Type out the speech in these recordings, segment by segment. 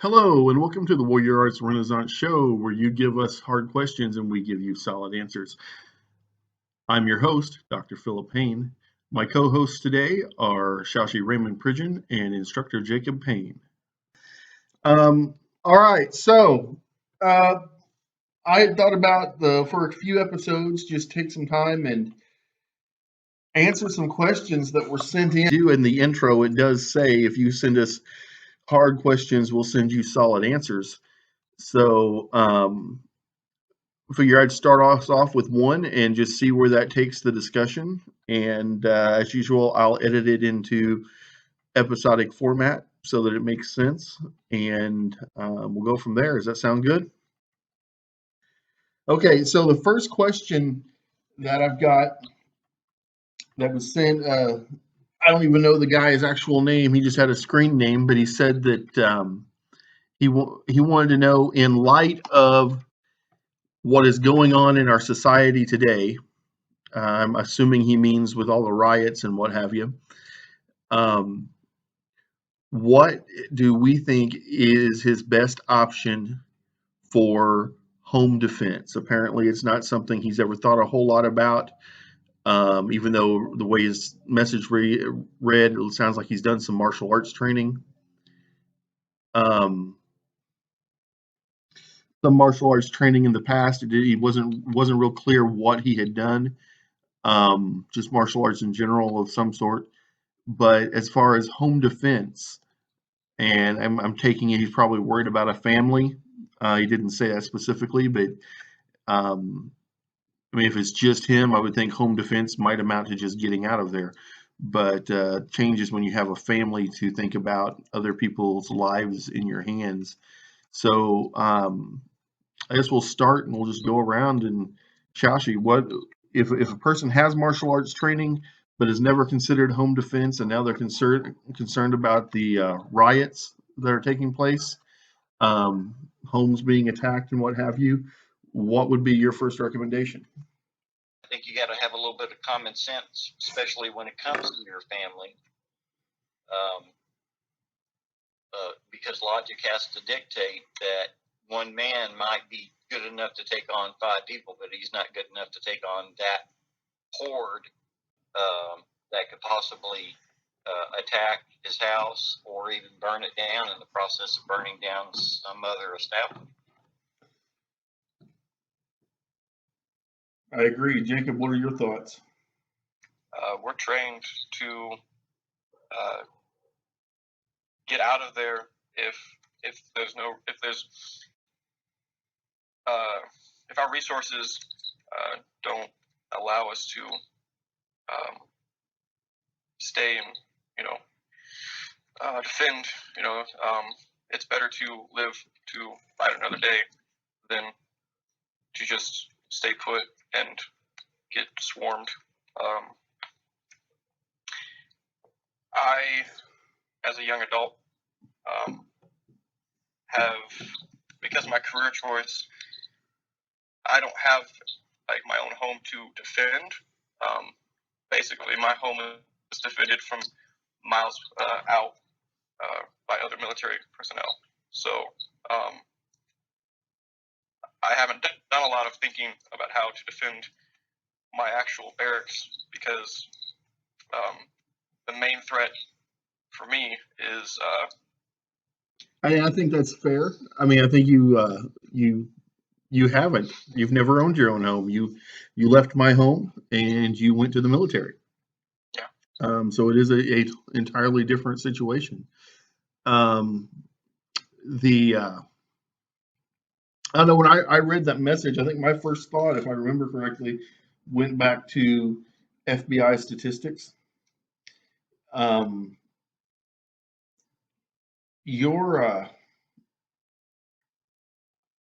Hello, and welcome to the Warrior Arts Renaissance Show, where you give us hard questions and we give you solid answers. I'm your host, Dr. Philip Payne. My co-hosts today are Shoushi Pridgen and Instructor Jacob Payne. All right, so uh, I had thought about for a few episodes, just take some time and answer some questions that were sent in. In the intro, it does say if you send us hard questions, we'll send you solid answers. So figure I'd start us off with one and just see where that takes the discussion. And as usual, I'll edit it into episodic format so that it makes sense. And we'll go from there. Does that sound good? Okay, so the first question that I've got that was sent, I don't even know the guy's actual name. He just had a screen name, but he said that he wanted to know, in light of what is going on in our society today, I'm assuming he means with all the riots and what have you. What do we think is his best option for home defense? Apparently, it's not something he's ever thought a whole lot about, even though the way his message read, it sounds like he's done some martial arts training. Some martial arts training in the past. He wasn't real clear what he had done. Just martial arts in general of some sort. But as far as home defense, and I'm taking it he's probably worried about a family. He didn't say that specifically, but I mean, if it's just him, I would think home defense might amount to just getting out of there. But changes when you have a family to think about other people's lives in your hands. So I guess we'll start and we'll just go around and Shashi, what if a person has martial arts training but has never considered home defense and now they're concerned about the riots that are taking place, homes being attacked and what have you, what would be your first recommendation? I think you got to have a little bit of common sense, especially when it comes to your family, because logic has to dictate that one man might be good enough to take on 5 people, but he's not good enough to take on that horde that could possibly attack his house or even burn it down in the process of burning down some other establishment. I agree. Jacob, what are your thoughts? We're trained to get out of there if our resources don't allow us to stay and defend. It's better to live to fight another day than to just stay put and get swarmed. I, as a young adult, because of my career choice, I don't have like my own home to defend. Basically, my home is defended from miles out by other military personnel. So I haven't done a lot of thinking about how to defend my actual barracks because the main threat for me is. I think that's fair. I mean, I think you haven't. You've never owned your own home. You left my home and you went to the military. Yeah. So it is a entirely different situation. I don't know, when I read that message, I think my first thought, if I remember correctly, went back to FBI statistics. And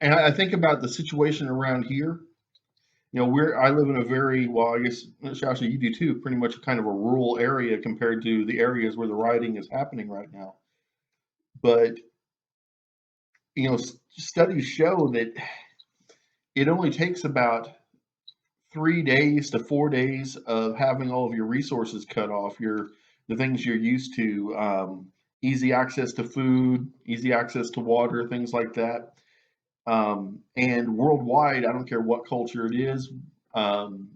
I think about the situation around here. I live in a very, well, I guess, Shashi, you do too, pretty much kind of a rural area compared to the areas where the rioting is happening right now. But, studies show that it only takes about 3 days to 4 days of having all of your resources cut off, the things you're used to, easy access to food, easy access to water, things like that. And worldwide, I don't care what culture it is, um,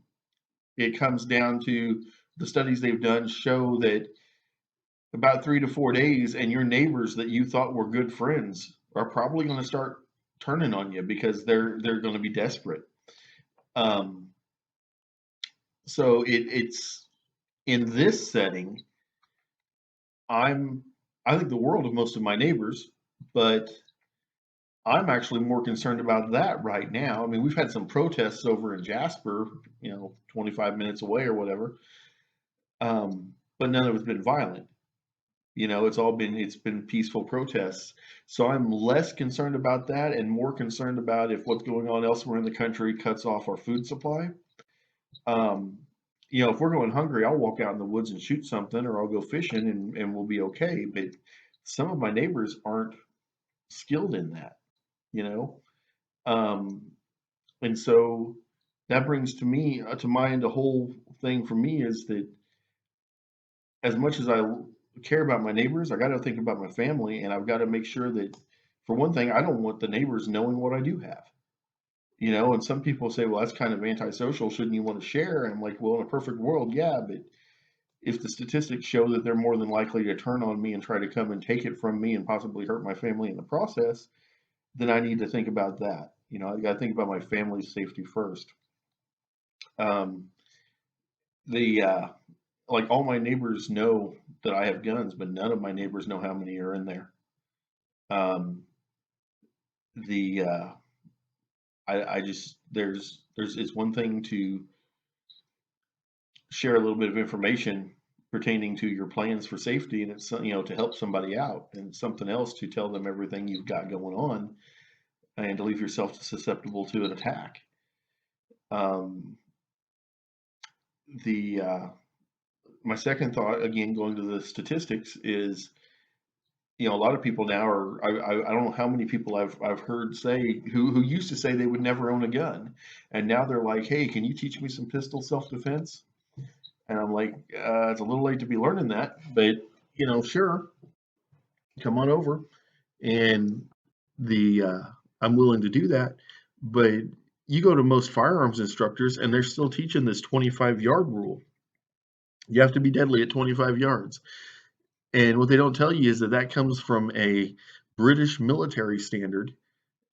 it comes down to the studies they've done show that about 3 to 4 days, and your neighbors that you thought were good friends are probably going to start turning on you because they're going to be desperate. Um, so it's in this setting, I'm I think the world of most of my neighbors, but I'm actually more concerned about that right now. I mean, we've had some protests over in Jasper, 25 minutes away or whatever, but none of it's been violent. It's been peaceful protests. So I'm less concerned about that and more concerned about if what's going on elsewhere in the country cuts off our food supply. Um, if we're going hungry, I'll walk out in the woods and shoot something, or I'll go fishing and we'll be okay. But some of my neighbors aren't skilled in that, you know. Um, and so that brings to mind the whole thing for me is that as much as I care about my neighbors, I got to think about my family, and I've got to make sure that, for one thing, I don't want the neighbors knowing what I do have. And some people say, well, that's kind of antisocial. Shouldn't you want to share? And I'm like, well, in a perfect world, yeah, but if the statistics show that they're more than likely to turn on me and try to come and take it from me and possibly hurt my family in the process, then I need to think about that. I got to think about my family's safety first. Um, the like all my neighbors know that I have guns, but none of my neighbors know how many are in there. Um, the I just there's it's one thing to share a little bit of information pertaining to your plans for safety, and it's to help somebody out, and it's something else to tell them everything you've got going on and to leave yourself susceptible to an attack. Um, the My second thought, again going to the statistics, is a lot of people now are I don't know how many people I've heard say who used to say they would never own a gun, and now they're like, hey, can you teach me some pistol self-defense? And I'm like, it's a little late to be learning that, but sure, come on over. And the I'm willing to do that. But you go to most firearms instructors, and they're still teaching this 25-yard rule. You have to be deadly at 25 yards. And what they don't tell you is that comes from a British military standard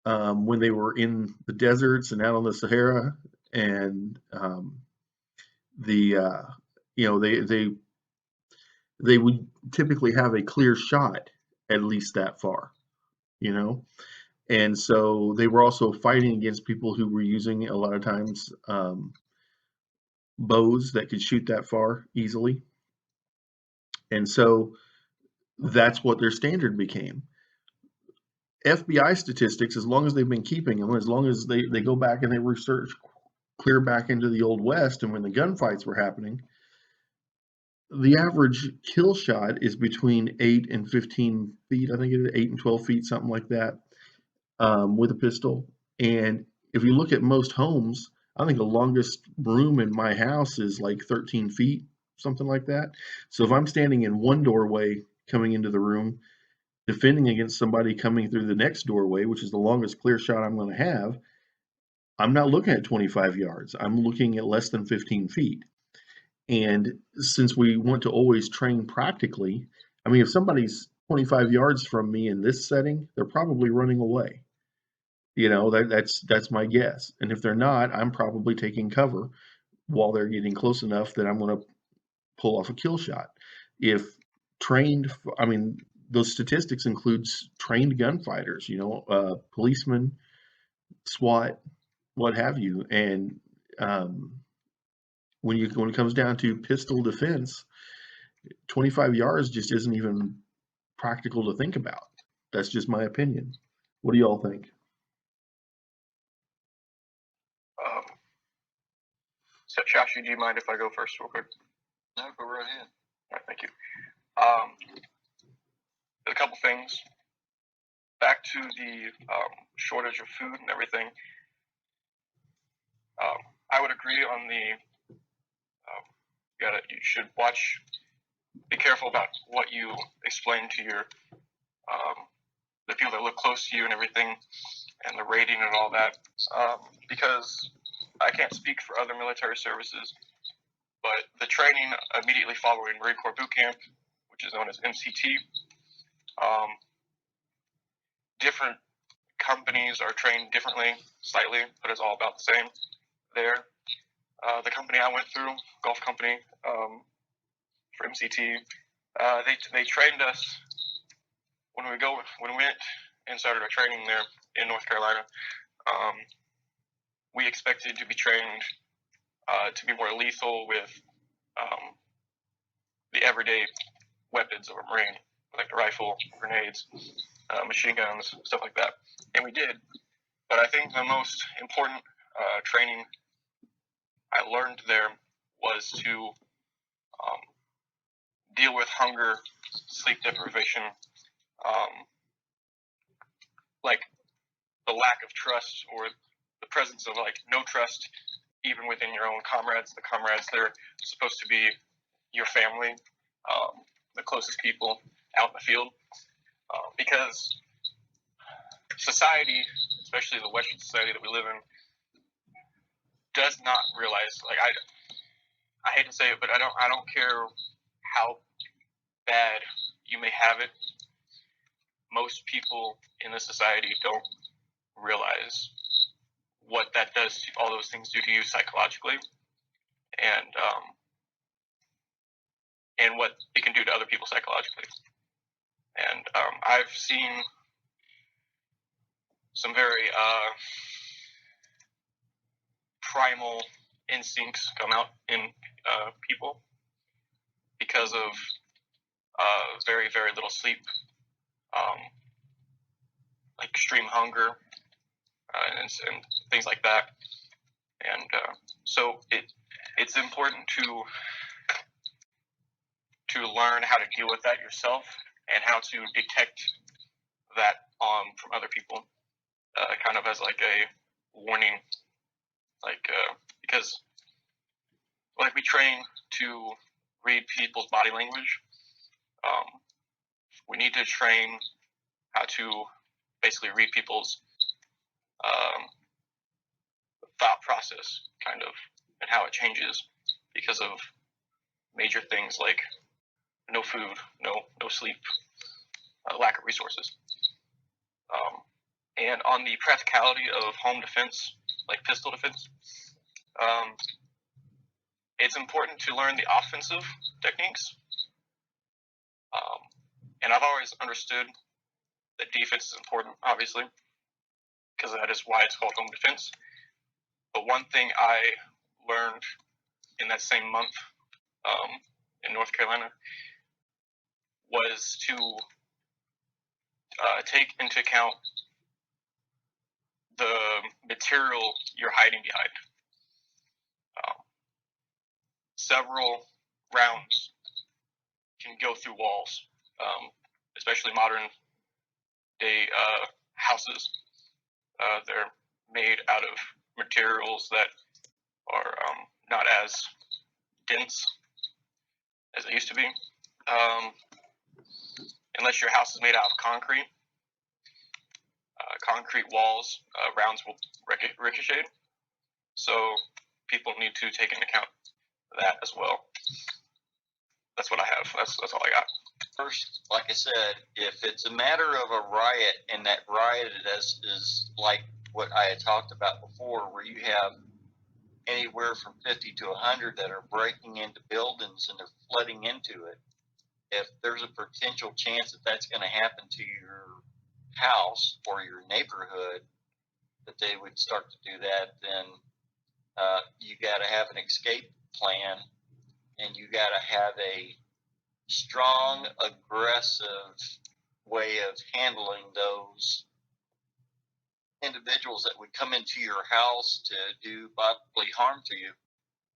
when they were in the deserts and out on the Sahara, and the they would typically have a clear shot at least that far, you know. And so they were also fighting against people who were using a lot of times bows that could shoot that far easily. And so that's what their standard became. FBI statistics, as long as they've been keeping them, as long as they go back and they research clear back into the Old West and when the gunfights were happening, the average kill shot is between 8 and 15 feet. I think it is 8 and 12 feet, something like that, with a pistol. And if you look at most homes, I think the longest room in my house is like 13 feet, something like that. So if I'm standing in one doorway coming into the room, defending against somebody coming through the next doorway, which is the longest clear shot I'm going to have, I'm not looking at 25 yards. I'm looking at less than 15 feet. And since we want to always train practically, I mean, if somebody's 25 yards from me in this setting, they're probably running away. That's my guess. And if they're not, I'm probably taking cover while they're getting close enough that I'm going to pull off a kill shot. If trained, I mean, those statistics includes trained gunfighters, policemen, SWAT, what have you. And um, when it comes down to pistol defense, 25 yards just isn't even practical to think about. That's just my opinion. What do y'all think? Um, so, Shoushi, do you mind if I go first, real quick? No, go right ahead. All right, thank you. A couple things. Back to the shortage of food and everything. I would agree on the you should watch be careful about what you explain to your the people that live close to you and everything, and the rating and all that. Because I can't speak for other military services, but the training immediately following Marine Corps Boot Camp, which is known as MCT, different companies are trained differently, slightly, but it's all about the same there. The company I went through, Golf Company, for MCT, they trained us when we went and started our training there in North Carolina. We expected to be trained to be more lethal with the everyday weapons of a Marine, like the rifle, grenades, machine guns, stuff like that, and we did. But I think the most important training I learned there was to deal with hunger, sleep deprivation, like the lack of trust or the presence of like no trust even within your own comrades. The comrades, they're supposed to be your family, the closest people out in the field, because society, especially the Western society that we live in, does not realize, like, I hate to say it, but I don't care how bad you may have it. Most people in the society don't realize what that does, all those things do to you psychologically, and what it can do to other people psychologically. And I've seen some very primal instincts come out in people because of very, very little sleep, like extreme hunger, and things like that. And so it's important to learn how to deal with that yourself and how to detect that from other people, kind of as like a warning, like because like we train to read people's body language. We need to train how to basically read people's thought process, kind of, and how it changes because of major things like no food, no sleep, lack of resources. And on the practicality of home defense, like pistol defense, it's important to learn the offensive techniques. And I've always understood that defense is important, obviously, because that is why it's called home defense. But one thing I learned in that same month in North Carolina was to take into account the material you're hiding behind. Several rounds can go through walls, especially modern day houses. They're made out of materials that are not as dense as it used to be. Unless your house is made out of concrete, concrete walls, rounds will ricochet. So people need to take into account that as well. That's what I have. That's all I got. First, like I said, if it's a matter of a riot, and that riot is like what I had talked about before, where you have anywhere from 50 to 100 that are breaking into buildings and they're flooding into it, if there's a potential chance that that's going to happen to your house or your neighborhood, that they would start to do that, then you got to have an escape plan, and you got to have a strong, aggressive way of handling those individuals that would come into your house to do bodily harm to you.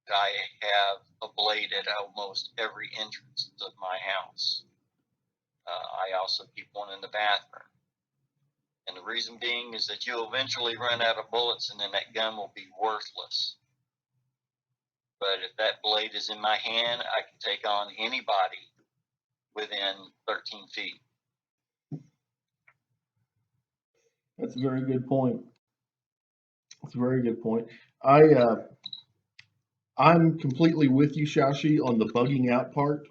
I have a blade at almost every entrance of my house. I also keep one in the bathroom. And the reason being is that you'll eventually run out of bullets, and then that gun will be worthless. But if that blade is in my hand, I can take on anybody within 13 feet. That's a very good point. That's a very good point. I'm completely with you, Shashi, on the bugging out part.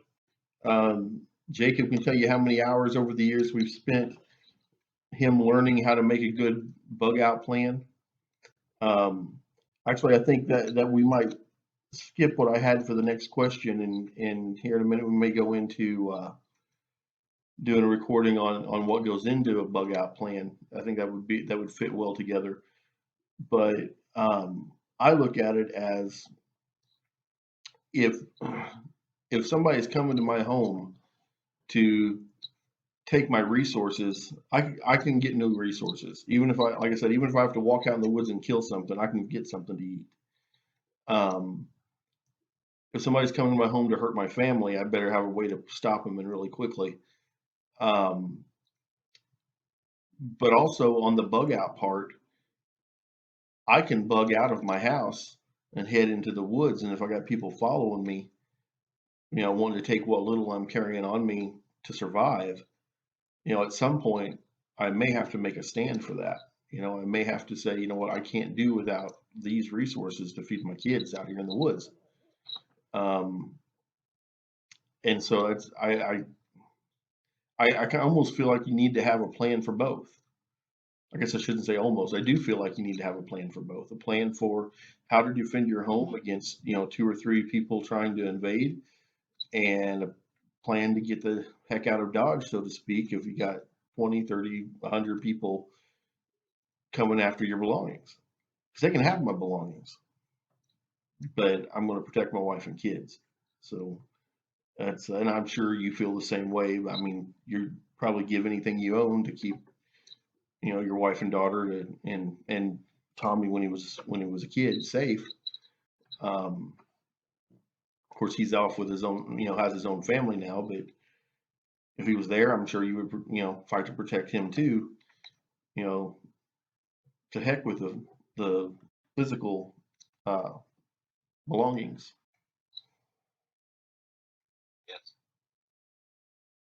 Jacob can tell you how many hours over the years we've spent him learning how to make a good bug out plan. Actually, I think that we might skip what I had for the next question, and here in a minute we may go into doing a recording on what goes into a bug out plan. I think that would fit well together. But I look at it as if somebody's coming to my home to take my resources, I can get new resources. Even if I, like I said, even if I have to walk out in the woods and kill something, I can get something to eat. If somebody's coming to my home to hurt my family, I better have a way to stop them and really quickly. But also on the bug out part, I can bug out of my house and head into the woods. And if I got people following me, wanting to take what little I'm carrying on me to survive, at some point I may have to make a stand for that. I may have to say, what, I can't do without these resources to feed my kids out here in the woods. And so I can almost feel like you need to have a plan for both. I guess I shouldn't say almost. I do feel like you need to have a plan for both. A plan for how to defend your home against, 2 or 3 people trying to invade, and a plan to get the heck out of Dodge, so to speak, if you got 20, 30, 100 people coming after your belongings. Because they can have my belongings, but I'm going to protect my wife and kids. So that's, and I'm sure you feel the same way. I mean, you'd probably give anything you own to keep, your wife and daughter and Tommy when he was a kid safe. Of course, he's off with his own, has his own family now. But if he was there, I'm sure you would, fight to protect him too. To heck with the physical belongings.